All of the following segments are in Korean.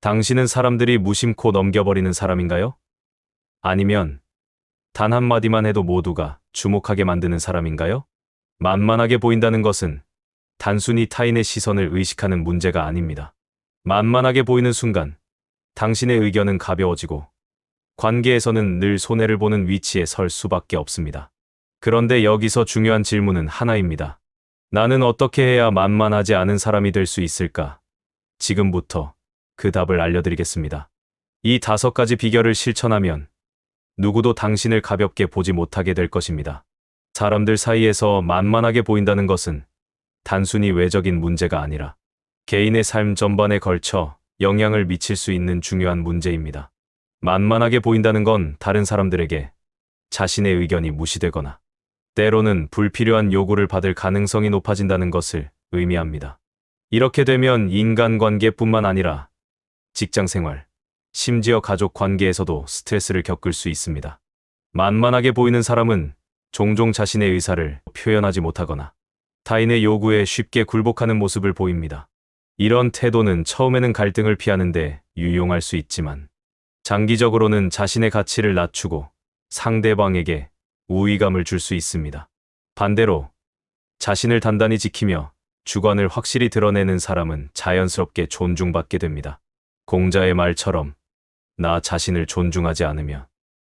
당신은 사람들이 무심코 넘겨버리는 사람인가요? 아니면 단 한마디만 해도 모두가 주목하게 만드는 사람인가요? 만만하게 보인다는 것은 단순히 타인의 시선을 의식하는 문제가 아닙니다. 만만하게 보이는 순간 당신의 의견은 가벼워지고 관계에서는 늘 손해를 보는 위치에 설 수밖에 없습니다. 그런데 여기서 중요한 질문은 하나입니다. 나는 어떻게 해야 만만하지 않은 사람이 될 수 있을까? 지금부터 그 답을 알려드리겠습니다. 이 5가지 비결을 실천하면 누구도 당신을 가볍게 보지 못하게 될 것입니다. 사람들 사이에서 만만하게 보인다는 것은 단순히 외적인 문제가 아니라 개인의 삶 전반에 걸쳐 영향을 미칠 수 있는 중요한 문제입니다. 만만하게 보인다는 건 다른 사람들에게 자신의 의견이 무시되거나 때로는 불필요한 요구를 받을 가능성이 높아진다는 것을 의미합니다. 이렇게 되면 인간관계뿐만 아니라 직장생활, 심지어 가족 관계에서도 스트레스를 겪을 수 있습니다. 만만하게 보이는 사람은 종종 자신의 의사를 표현하지 못하거나 타인의 요구에 쉽게 굴복하는 모습을 보입니다. 이런 태도는 처음에는 갈등을 피하는데 유용할 수 있지만 장기적으로는 자신의 가치를 낮추고 상대방에게 우위감을 줄 수 있습니다. 반대로 자신을 단단히 지키며 주관을 확실히 드러내는 사람은 자연스럽게 존중받게 됩니다. 공자의 말처럼 나 자신을 존중하지 않으면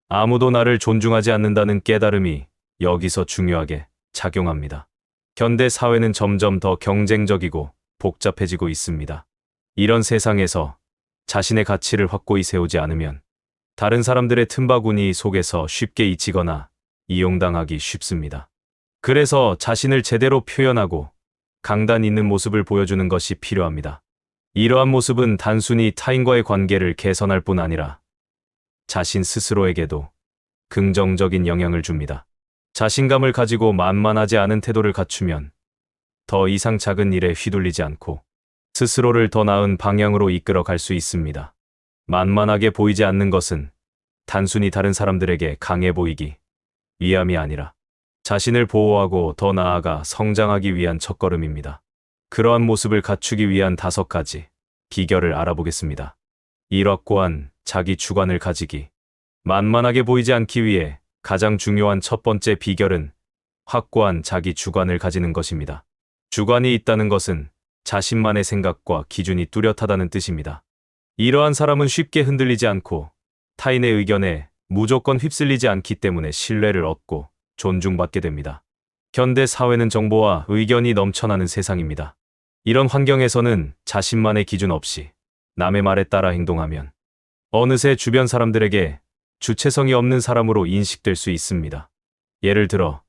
아무도 나를 존중하지 않는다는 깨달음이 여기서 중요하게 작용합니다. 현대 사회는 점점 더 경쟁적이고 복잡해지고 있습니다. 이런 세상에서 자신의 가치를 확고히 세우지 않으면 다른 사람들의 틈바구니 속에서 쉽게 잊히거나 이용당하기 쉽습니다. 그래서 자신을 제대로 표현하고 강단 있는 모습을 보여주는 것이 필요합니다. 이러한 모습은 단순히 타인과의 관계를 개선할 뿐 아니라 자신 스스로에게도 긍정적인 영향을 줍니다. 자신감을 가지고 만만하지 않은 태도를 갖추면 더 이상 작은 일에 휘둘리지 않고 스스로를 더 나은 방향으로 이끌어 갈 수 있습니다. 만만하게 보이지 않는 것은 단순히 다른 사람들에게 강해 보이기 위함이 아니라 자신을 보호하고 더 나아가 성장하기 위한 첫걸음입니다. 그러한 모습을 갖추기 위한 5가지 비결을 알아보겠습니다. 1. 확고한 자기 주관을 가지기. 만만하게 보이지 않기 위해 가장 중요한 첫 번째 비결은 확고한 자기 주관을 가지는 것입니다. 주관이 있다는 것은 자신만의 생각과 기준이 뚜렷하다는 뜻입니다. 이러한 사람은 쉽게 흔들리지 않고 타인의 의견에 무조건 휩쓸리지 않기 때문에 신뢰를 얻고 존중받게 됩니다. 현대 사회는 정보와 의견이 넘쳐나는 세상입니다. 이런 환경에서는 자신만의 기준 없이 남의 말에 따라 행동하면 어느새 주변 사람들에게 주체성이 없는 사람으로 인식될 수 있습니다. 예를 들어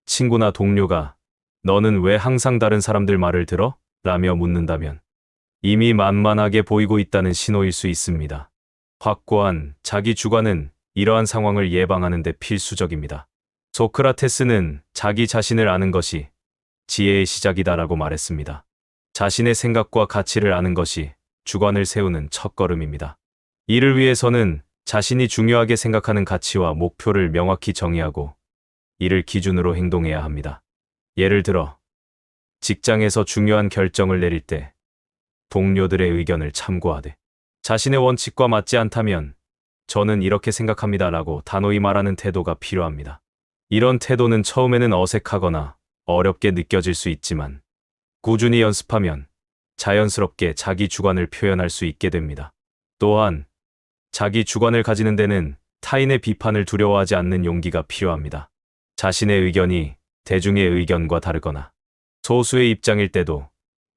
친구나 동료가 너는 왜 항상 다른 사람들 말을 들어? 라며 묻는다면 이미 만만하게 보이고 있다는 신호일 수 있습니다. 확고한 자기 주관은 이러한 상황을 예방하는 데 필수적입니다. 소크라테스는 자기 자신을 아는 것이 지혜의 시작이다라고 말했습니다. 자신의 생각과 가치를 아는 것이 주관을 세우는 첫걸음입니다. 이를 위해서는 자신이 중요하게 생각하는 가치와 목표를 명확히 정의하고 이를 기준으로 행동해야 합니다. 예를 들어 직장에서 중요한 결정을 내릴 때 동료들의 의견을 참고하되 자신의 원칙과 맞지 않다면 저는 이렇게 생각합니다라고 단호히 말하는 태도가 필요합니다. 이런 태도는 처음에는 어색하거나 어렵게 느껴질 수 있지만 꾸준히 연습하면 자연스럽게 자기 주관을 표현할 수 있게 됩니다. 또한 자기 주관을 가지는 데는 타인의 비판을 두려워하지 않는 용기가 필요합니다. 자신의 의견이 대중의 의견과 다르거나 소수의 입장일 때도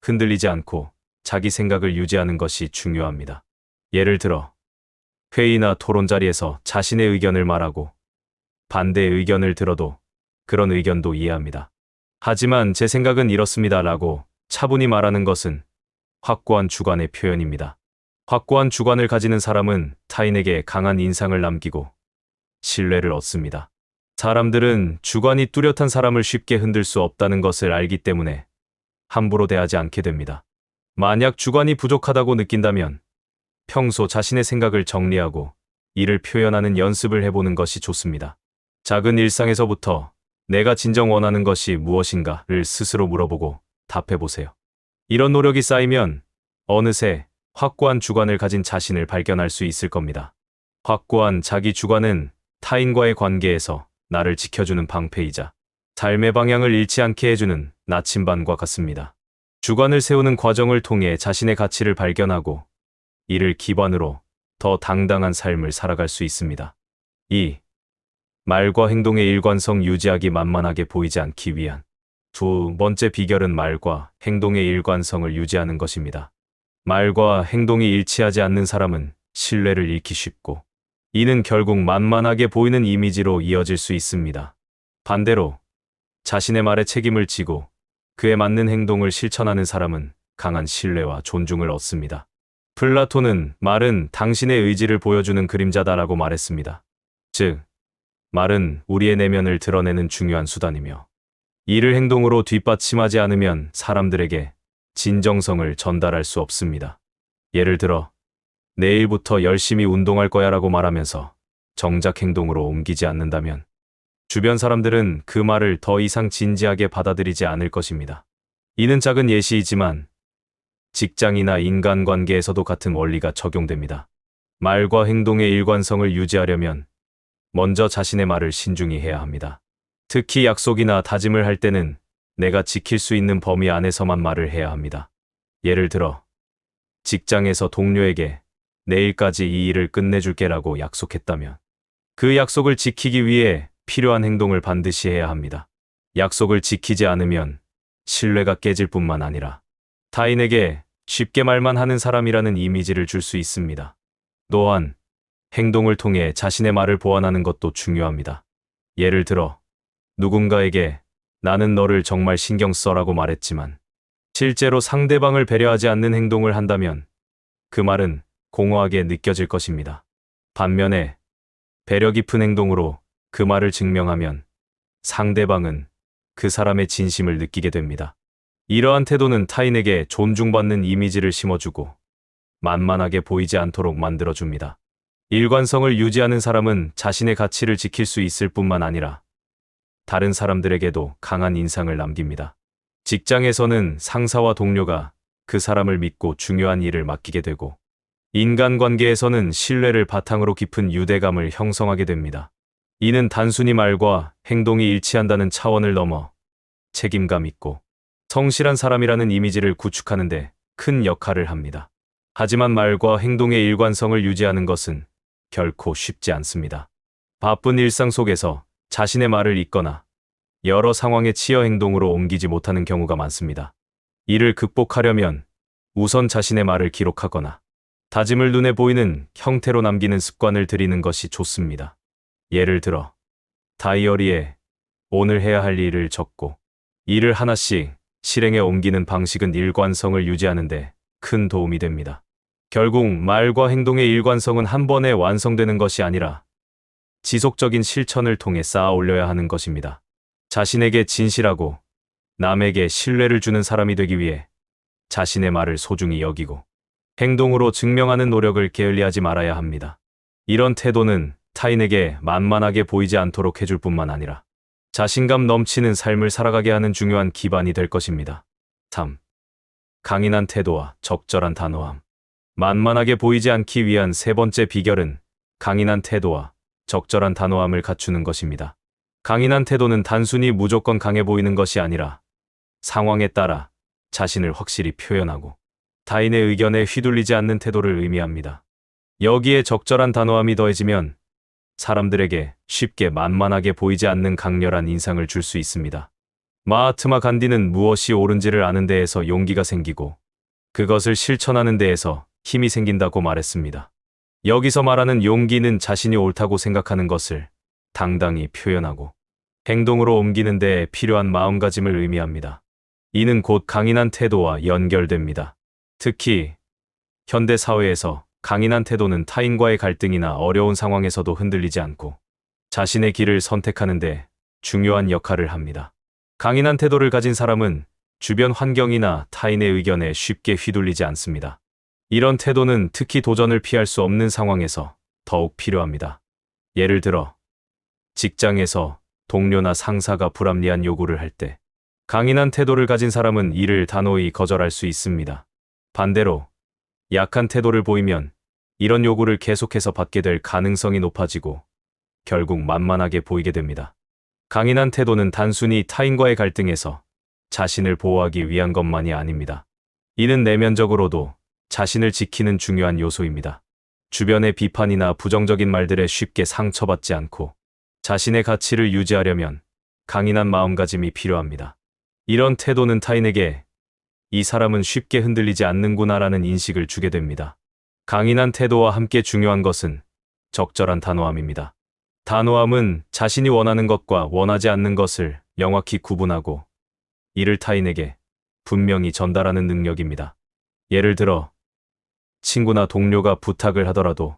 흔들리지 않고 자기 생각을 유지하는 것이 중요합니다. 예를 들어 회의나 토론 자리에서 자신의 의견을 말하고 반대의 의견을 들어도 그런 의견도 이해합니다. 하지만 제 생각은 이렇습니다라고 차분히 말하는 것은 확고한 주관의 표현입니다. 확고한 주관을 가지는 사람은 타인에게 강한 인상을 남기고 신뢰를 얻습니다. 사람들은 주관이 뚜렷한 사람을 쉽게 흔들 수 없다는 것을 알기 때문에 함부로 대하지 않게 됩니다. 만약 주관이 부족하다고 느낀다면 평소 자신의 생각을 정리하고 이를 표현하는 연습을 해보는 것이 좋습니다. 작은 일상에서부터 내가 진정 원하는 것이 무엇인가를 스스로 물어보고 답해보세요. 이런 노력이 쌓이면 어느새 확고한 주관을 가진 자신을 발견할 수 있을 겁니다. 확고한 자기 주관은 타인과의 관계에서 나를 지켜주는 방패이자 삶의 방향을 잃지 않게 해주는 나침반과 같습니다. 주관을 세우는 과정을 통해 자신의 가치를 발견하고 이를 기반으로 더 당당한 삶을 살아갈 수 있습니다. 2. 말과 행동의 일관성 유지하기 만만하게 보이지 않기 위한 두 번째 비결은 말과 행동의 일관성을 유지하는 것입니다. 말과 행동이 일치하지 않는 사람은 신뢰를 잃기 쉽고 이는 결국 만만하게 보이는 이미지로 이어질 수 있습니다. 반대로 자신의 말에 책임을 지고 그에 맞는 행동을 실천하는 사람은 강한 신뢰와 존중을 얻습니다. 플라톤은 말은 당신의 의지를 보여주는 그림자다라고 말했습니다. 즉, 말은 우리의 내면을 드러내는 중요한 수단이며 이를 행동으로 뒷받침하지 않으면 사람들에게 진정성을 전달할 수 없습니다. 예를 들어, 내일부터 열심히 운동할 거야 라고 말하면서 정작 행동으로 옮기지 않는다면 주변 사람들은 그 말을 더 이상 진지하게 받아들이지 않을 것입니다. 이는 작은 예시이지만 직장이나 인간관계에서도 같은 원리가 적용됩니다. 말과 행동의 일관성을 유지하려면 먼저 자신의 말을 신중히 해야 합니다. 특히 약속이나 다짐을 할 때는 내가 지킬 수 있는 범위 안에서만 말을 해야 합니다. 예를 들어, 직장에서 동료에게 내일까지 이 일을 끝내줄게라고 약속했다면 그 약속을 지키기 위해 필요한 행동을 반드시 해야 합니다. 약속을 지키지 않으면 신뢰가 깨질 뿐만 아니라 타인에게 쉽게 말만 하는 사람이라는 이미지를 줄 수 있습니다. 또한 행동을 통해 자신의 말을 보완하는 것도 중요합니다. 예를 들어 누군가에게 나는 너를 정말 신경 써라고 말했지만 실제로 상대방을 배려하지 않는 행동을 한다면 그 말은 공허하게 느껴질 것입니다. 반면에 배려 깊은 행동으로 그 말을 증명하면 상대방은 그 사람의 진심을 느끼게 됩니다. 이러한 태도는 타인에게 존중받는 이미지를 심어주고 만만하게 보이지 않도록 만들어줍니다. 일관성을 유지하는 사람은 자신의 가치를 지킬 수 있을 뿐만 아니라 다른 사람들에게도 강한 인상을 남깁니다. 직장에서는 상사와 동료가 그 사람을 믿고 중요한 일을 맡기게 되고 인간관계에서는 신뢰를 바탕으로 깊은 유대감을 형성하게 됩니다. 이는 단순히 말과 행동이 일치한다는 차원을 넘어 책임감 있고 성실한 사람이라는 이미지를 구축하는 데 큰 역할을 합니다. 하지만 말과 행동의 일관성을 유지하는 것은 결코 쉽지 않습니다. 바쁜 일상 속에서 자신의 말을 잇거나 여러 상황에 치여 행동으로 옮기지 못하는 경우가 많습니다. 이를 극복하려면 우선 자신의 말을 기록하거나 다짐을 눈에 보이는 형태로 남기는 습관을 들이는 것이 좋습니다. 예를 들어 다이어리에 오늘 해야 할 일을 적고 일을 하나씩 실행에 옮기는 방식은 일관성을 유지하는 데 큰 도움이 됩니다. 결국 말과 행동의 일관성은 한 번에 완성되는 것이 아니라 지속적인 실천을 통해 쌓아 올려야 하는 것입니다. 자신에게 진실하고 남에게 신뢰를 주는 사람이 되기 위해 자신의 말을 소중히 여기고 행동으로 증명하는 노력을 게을리하지 말아야 합니다. 이런 태도는 타인에게 만만하게 보이지 않도록 해줄 뿐만 아니라 자신감 넘치는 삶을 살아가게 하는 중요한 기반이 될 것입니다. 3. 강인한 태도와 적절한 단호함. 만만하게 보이지 않기 위한 세 번째 비결은 강인한 태도와 적절한 단호함을 갖추는 것입니다. 강인한 태도는 단순히 무조건 강해 보이는 것이 아니라 상황에 따라 자신을 확실히 표현하고 타인의 의견에 휘둘리지 않는 태도를 의미합니다. 여기에 적절한 단호함이 더해지면 사람들에게 쉽게 만만하게 보이지 않는 강렬한 인상을 줄 수 있습니다. 마하트마 간디는 무엇이 옳은지를 아는 데에서 용기가 생기고 그것을 실천하는 데에서 힘이 생긴다고 말했습니다. 여기서 말하는 용기는 자신이 옳다고 생각하는 것을 당당히 표현하고 행동으로 옮기는 데 필요한 마음가짐을 의미합니다. 이는 곧 강인한 태도와 연결됩니다. 특히 현대 사회에서 강인한 태도는 타인과의 갈등이나 어려운 상황에서도 흔들리지 않고 자신의 길을 선택하는 데 중요한 역할을 합니다. 강인한 태도를 가진 사람은 주변 환경이나 타인의 의견에 쉽게 휘둘리지 않습니다. 이런 태도는 특히 도전을 피할 수 없는 상황에서 더욱 필요합니다. 예를 들어 직장에서 동료나 상사가 불합리한 요구를 할 때 강인한 태도를 가진 사람은 이를 단호히 거절할 수 있습니다. 반대로 약한 태도를 보이면 이런 요구를 계속해서 받게 될 가능성이 높아지고 결국 만만하게 보이게 됩니다. 강인한 태도는 단순히 타인과의 갈등에서 자신을 보호하기 위한 것만이 아닙니다. 이는 내면적으로도 자신을 지키는 중요한 요소입니다. 주변의 비판이나 부정적인 말들에 쉽게 상처받지 않고 자신의 가치를 유지하려면 강인한 마음가짐이 필요합니다. 이런 태도는 타인에게 이 사람은 쉽게 흔들리지 않는구나라는 인식을 주게 됩니다. 강인한 태도와 함께 중요한 것은 적절한 단호함입니다. 단호함은 자신이 원하는 것과 원하지 않는 것을 명확히 구분하고 이를 타인에게 분명히 전달하는 능력입니다. 예를 들어, 친구나 동료가 부탁을 하더라도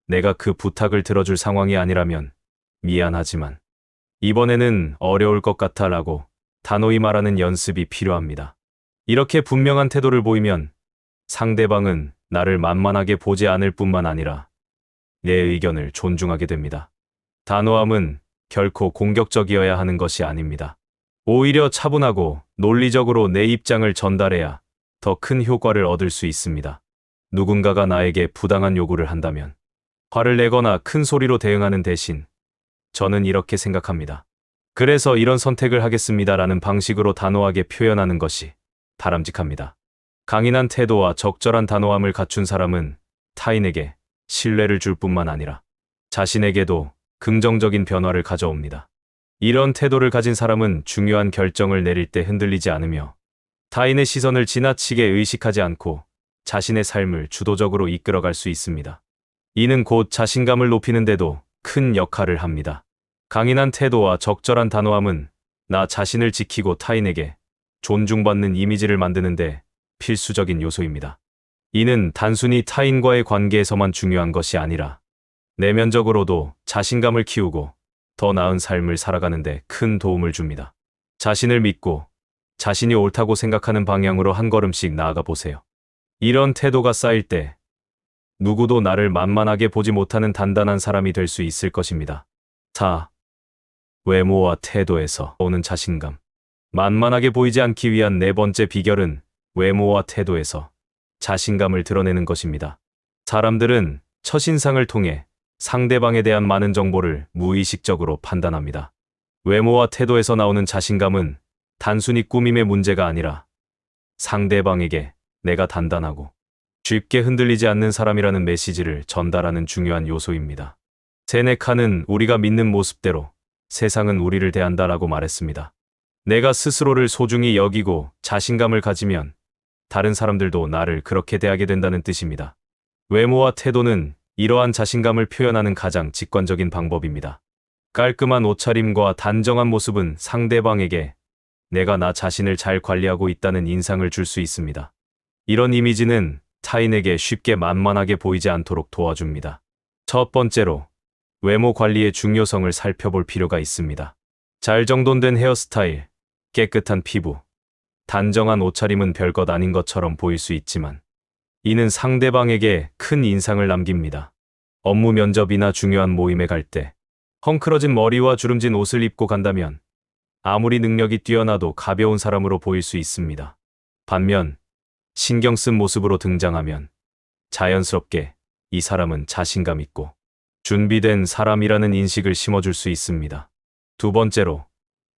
내가 그 부탁을 들어줄 상황이 아니라면 미안하지만 이번에는 어려울 것 같아 라고 단호히 말하는 연습이 필요합니다. 이렇게 분명한 태도를 보이면 상대방은 나를 만만하게 보지 않을 뿐만 아니라 내 의견을 존중하게 됩니다. 단호함은 결코 공격적이어야 하는 것이 아닙니다. 오히려 차분하고 논리적으로 내 입장을 전달해야 더 큰 효과를 얻을 수 있습니다. 누군가가 나에게 부당한 요구를 한다면 화를 내거나 큰 소리로 대응하는 대신 저는 이렇게 생각합니다. 그래서 이런 선택을 하겠습니다라는 방식으로 단호하게 표현하는 것이 바람직합니다. 강인한 태도와 적절한 단호함을 갖춘 사람은 타인에게 신뢰를 줄 뿐만 아니라 자신에게도 긍정적인 변화를 가져옵니다. 이런 태도를 가진 사람은 중요한 결정을 내릴 때 흔들리지 않으며 타인의 시선을 지나치게 의식하지 않고 자신의 삶을 주도적으로 이끌어갈 수 있습니다. 이는 곧 자신감을 높이는 데도 큰 역할을 합니다. 강인한 태도와 적절한 단호함은 나 자신을 지키고 타인에게 존중받는 이미지를 만드는데 필수적인 요소입니다. 이는 단순히 타인과의 관계에서만 중요한 것이 아니라 내면적으로도 자신감을 키우고 더 나은 삶을 살아가는데 큰 도움을 줍니다. 자신을 믿고 자신이 옳다고 생각하는 방향으로 한 걸음씩 나아가 보세요. 이런 태도가 쌓일 때 누구도 나를 만만하게 보지 못하는 단단한 사람이 될 수 있을 것입니다. 4. 외모와 태도에서 오는 자신감. 만만하게 보이지 않기 위한 네 번째 비결은 외모와 태도에서 자신감을 드러내는 것입니다. 사람들은 첫인상을 통해 상대방에 대한 많은 정보를 무의식적으로 판단합니다. 외모와 태도에서 나오는 자신감은 단순히 꾸밈의 문제가 아니라 상대방에게 내가 단단하고 쉽게 흔들리지 않는 사람이라는 메시지를 전달하는 중요한 요소입니다. 세네카는 우리가 믿는 모습대로 세상은 우리를 대한다라고 말했습니다. 내가 스스로를 소중히 여기고 자신감을 가지면 다른 사람들도 나를 그렇게 대하게 된다는 뜻입니다. 외모와 태도는 이러한 자신감을 표현하는 가장 직관적인 방법입니다. 깔끔한 옷차림과 단정한 모습은 상대방에게 내가 나 자신을 잘 관리하고 있다는 인상을 줄 수 있습니다. 이런 이미지는 타인에게 쉽게 만만하게 보이지 않도록 도와줍니다. 첫 번째로, 외모 관리의 중요성을 살펴볼 필요가 있습니다. 잘 정돈된 헤어스타일, 깨끗한 피부, 단정한 옷차림은 별것 아닌 것처럼 보일 수 있지만 이는 상대방에게 큰 인상을 남깁니다. 업무 면접이나 중요한 모임에 갈 때 헝클어진 머리와 주름진 옷을 입고 간다면 아무리 능력이 뛰어나도 가벼운 사람으로 보일 수 있습니다. 반면 신경 쓴 모습으로 등장하면 자연스럽게 이 사람은 자신감 있고 준비된 사람이라는 인식을 심어줄 수 있습니다. 두 번째로,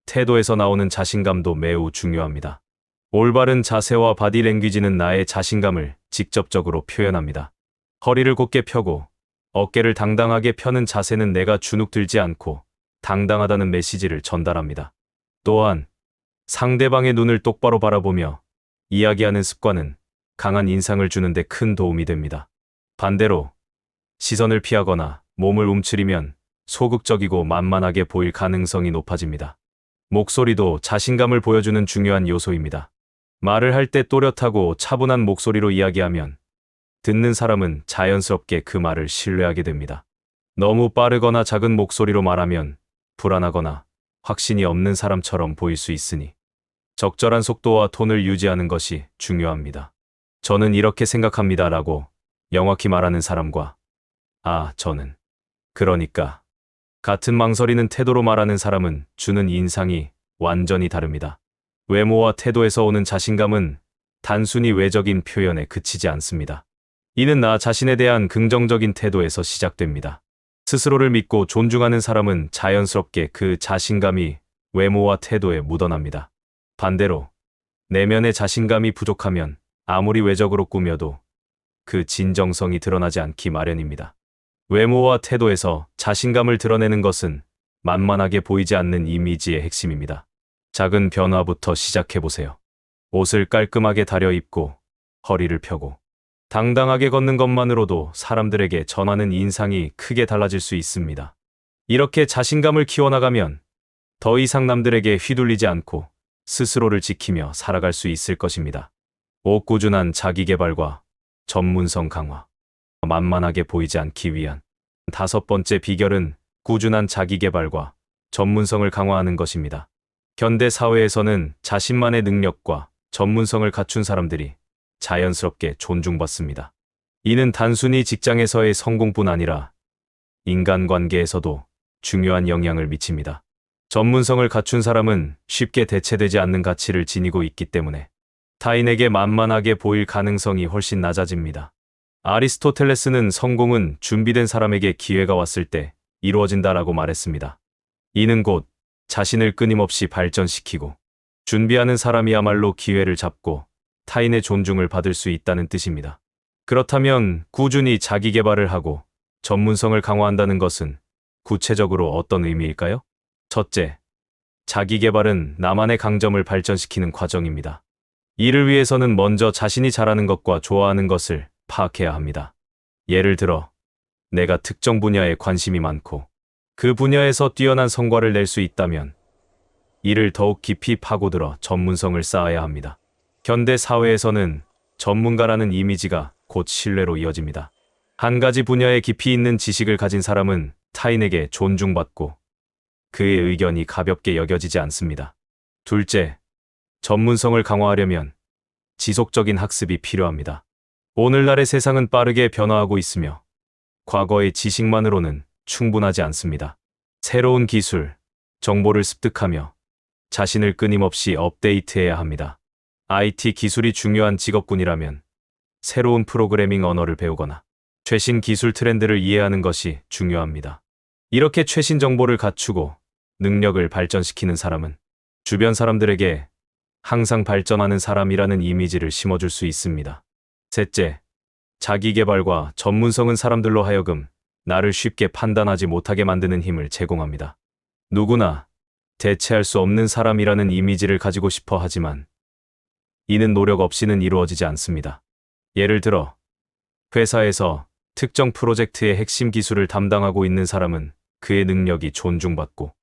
태도에서 나오는 자신감도 매우 중요합니다. 올바른 자세와 바디랭귀지는 나의 자신감을 직접적으로 표현합니다. 허리를 곧게 펴고 어깨를 당당하게 펴는 자세는 내가 주눅 들지 않고 당당하다는 메시지를 전달합니다. 또한 상대방의 눈을 똑바로 바라보며 이야기하는 습관은 강한 인상을 주는 데 큰 도움이 됩니다. 반대로 시선을 피하거나 몸을 움츠리면 소극적이고 만만하게 보일 가능성이 높아집니다. 목소리도 자신감을 보여주는 중요한 요소입니다. 말을 할 때 또렷하고 차분한 목소리로 이야기하면 듣는 사람은 자연스럽게 그 말을 신뢰하게 됩니다. 너무 빠르거나 작은 목소리로 말하면 불안하거나 확신이 없는 사람처럼 보일 수 있으니 적절한 속도와 톤을 유지하는 것이 중요합니다. 저는 이렇게 생각합니다라고 명확히 말하는 사람과 저는 그러니까 같은 망설이는 태도로 말하는 사람은 주는 인상이 완전히 다릅니다. 외모와 태도에서 오는 자신감은 단순히 외적인 표현에 그치지 않습니다. 이는 나 자신에 대한 긍정적인 태도에서 시작됩니다. 스스로를 믿고 존중하는 사람은 자연스럽게 그 자신감이 외모와 태도에 묻어납니다. 반대로 내면의 자신감이 부족하면 아무리 외적으로 꾸며도 그 진정성이 드러나지 않기 마련입니다. 외모와 태도에서 자신감을 드러내는 것은 만만하게 보이지 않는 이미지의 핵심입니다. 작은 변화부터 시작해보세요. 옷을 깔끔하게 다려 입고 허리를 펴고 당당하게 걷는 것만으로도 사람들에게 전하는 인상이 크게 달라질 수 있습니다. 이렇게 자신감을 키워나가면 더 이상 남들에게 휘둘리지 않고 스스로를 지키며 살아갈 수 있을 것입니다. 꾸준한 자기개발과 전문성 강화. 만만하게 보이지 않기 위한 5번째 비결은 꾸준한 자기개발과 전문성을 강화하는 것입니다. 현대 사회에서는 자신만의 능력과 전문성을 갖춘 사람들이 자연스럽게 존중받습니다. 이는 단순히 직장에서의 성공뿐 아니라 인간관계에서도 중요한 영향을 미칩니다. 전문성을 갖춘 사람은 쉽게 대체되지 않는 가치를 지니고 있기 때문에 타인에게 만만하게 보일 가능성이 훨씬 낮아집니다. 아리스토텔레스는 성공은 준비된 사람에게 기회가 왔을 때 이루어진다라고 말했습니다. 이는 곧 자신을 끊임없이 발전시키고 준비하는 사람이야말로 기회를 잡고 타인의 존중을 받을 수 있다는 뜻입니다. 그렇다면 꾸준히 자기 개발을 하고 전문성을 강화한다는 것은 구체적으로 어떤 의미일까요? 첫째, 자기 개발은 나만의 강점을 발전시키는 과정입니다. 이를 위해서는 먼저 자신이 잘하는 것과 좋아하는 것을 파악해야 합니다. 예를 들어, 내가 특정 분야에 관심이 많고 그 분야에서 뛰어난 성과를 낼 수 있다면 이를 더욱 깊이 파고들어 전문성을 쌓아야 합니다. 현대 사회에서는 전문가라는 이미지가 곧 신뢰로 이어집니다. 한 가지 분야에 깊이 있는 지식을 가진 사람은 타인에게 존중받고 그의 의견이 가볍게 여겨지지 않습니다. 둘째, 전문성을 강화하려면 지속적인 학습이 필요합니다. 오늘날의 세상은 빠르게 변화하고 있으며 과거의 지식만으로는 충분하지 않습니다. 새로운 기술, 정보를 습득하며 자신을 끊임없이 업데이트해야 합니다. IT 기술이 중요한 직업군이라면 새로운 프로그래밍 언어를 배우거나 최신 기술 트렌드를 이해하는 것이 중요합니다. 이렇게 최신 정보를 갖추고 능력을 발전시키는 사람은 주변 사람들에게 항상 발전하는 사람이라는 이미지를 심어줄 수 있습니다. 셋째, 자기개발과 전문성은 사람들로 하여금 나를 쉽게 판단하지 못하게 만드는 힘을 제공합니다. 누구나 대체할 수 없는 사람이라는 이미지를 가지고 싶어 하지만 이는 노력 없이는 이루어지지 않습니다. 예를 들어, 회사에서 특정 프로젝트의 핵심 기술을 담당하고 있는 사람은 그의 능력이 존중받고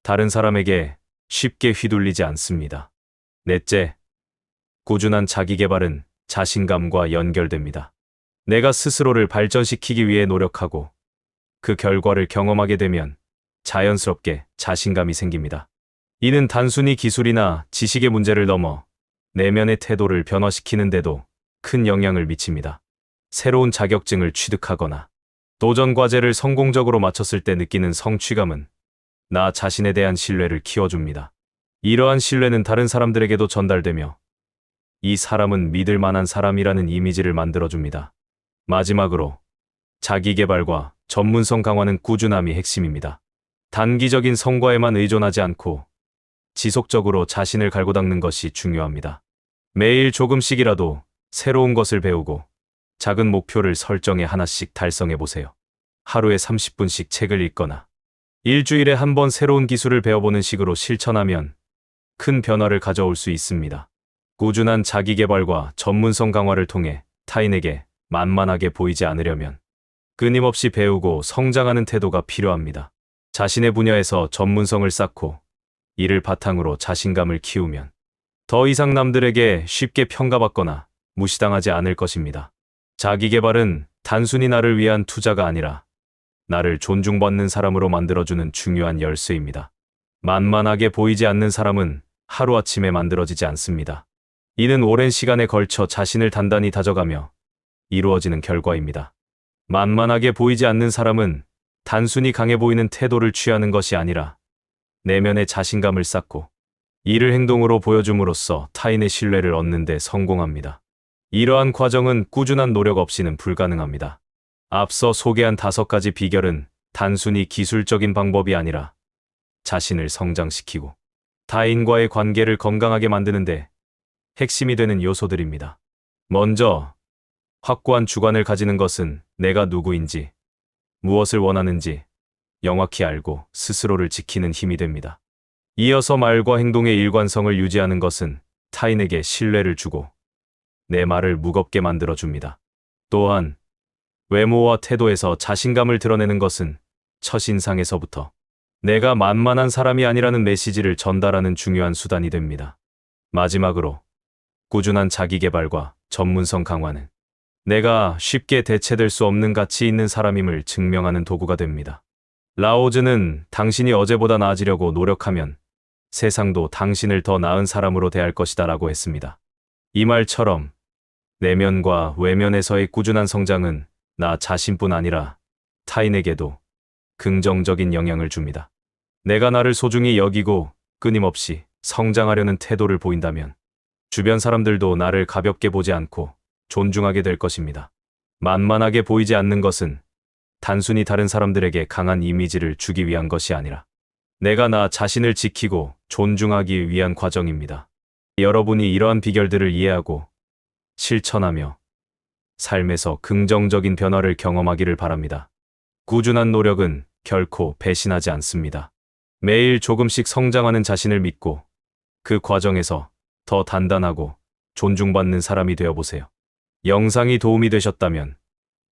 다른 사람에게 쉽게 휘둘리지 않습니다. 넷째, 꾸준한 자기개발은 자신감과 연결됩니다. 내가 스스로를 발전시키기 위해 노력하고 그 결과를 경험하게 되면 자연스럽게 자신감이 생깁니다. 이는 단순히 기술이나 지식의 문제를 넘어 내면의 태도를 변화시키는데도 큰 영향을 미칩니다. 새로운 자격증을 취득하거나 도전 과제를 성공적으로 마쳤을 때 느끼는 성취감은 나 자신에 대한 신뢰를 키워줍니다. 이러한 신뢰는 다른 사람들에게도 전달되며 이 사람은 믿을 만한 사람이라는 이미지를 만들어줍니다. 마지막으로 자기개발과 전문성 강화는 꾸준함이 핵심입니다. 단기적인 성과에만 의존하지 않고 지속적으로 자신을 갈고 닦는 것이 중요합니다. 매일 조금씩이라도 새로운 것을 배우고 작은 목표를 설정해 하나씩 달성해 보세요. 하루에 30분씩 책을 읽거나 일주일에 한 번 새로운 기술을 배워보는 식으로 실천하면 큰 변화를 가져올 수 있습니다. 꾸준한 자기개발과 전문성 강화를 통해 타인에게 만만하게 보이지 않으려면 끊임없이 배우고 성장하는 태도가 필요합니다. 자신의 분야에서 전문성을 쌓고 이를 바탕으로 자신감을 키우면 더 이상 남들에게 쉽게 평가받거나 무시당하지 않을 것입니다. 자기개발은 단순히 나를 위한 투자가 아니라 나를 존중받는 사람으로 만들어주는 중요한 열쇠입니다. 만만하게 보이지 않는 사람은 하루아침에 만들어지지 않습니다. 이는 오랜 시간에 걸쳐 자신을 단단히 다져가며 이루어지는 결과입니다. 만만하게 보이지 않는 사람은 단순히 강해 보이는 태도를 취하는 것이 아니라 내면의 자신감을 쌓고 이를 행동으로 보여줌으로써 타인의 신뢰를 얻는 데 성공합니다. 이러한 과정은 꾸준한 노력 없이는 불가능합니다. 앞서 소개한 5가지 비결은 단순히 기술적인 방법이 아니라 자신을 성장시키고 타인과의 관계를 건강하게 만드는데 핵심이 되는 요소들입니다. 먼저, 확고한 주관을 가지는 것은 내가 누구인지, 무엇을 원하는지 명확히 알고 스스로를 지키는 힘이 됩니다. 이어서 말과 행동의 일관성을 유지하는 것은 타인에게 신뢰를 주고 내 말을 무겁게 만들어줍니다. 또한, 외모와 태도에서 자신감을 드러내는 것은 첫인상에서부터 내가 만만한 사람이 아니라는 메시지를 전달하는 중요한 수단이 됩니다. 마지막으로, 꾸준한 자기개발과 전문성 강화는 내가 쉽게 대체될 수 없는 가치 있는 사람임을 증명하는 도구가 됩니다. 라오즈는 당신이 어제보다 나아지려고 노력하면 세상도 당신을 더 나은 사람으로 대할 것이다 라고 했습니다. 이 말처럼 내면과 외면에서의 꾸준한 성장은 나 자신뿐 아니라 타인에게도 긍정적인 영향을 줍니다. 내가 나를 소중히 여기고 끊임없이 성장하려는 태도를 보인다면 주변 사람들도 나를 가볍게 보지 않고 존중하게 될 것입니다. 만만하게 보이지 않는 것은 단순히 다른 사람들에게 강한 이미지를 주기 위한 것이 아니라 내가 나 자신을 지키고 존중하기 위한 과정입니다. 여러분이 이러한 비결들을 이해하고 실천하며 삶에서 긍정적인 변화를 경험하기를 바랍니다. 꾸준한 노력은 결코 배신하지 않습니다. 매일 조금씩 성장하는 자신을 믿고 그 과정에서 더 단단하고 존중받는 사람이 되어보세요. 영상이 도움이 되셨다면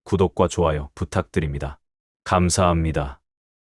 구독과 좋아요 부탁드립니다. 감사합니다.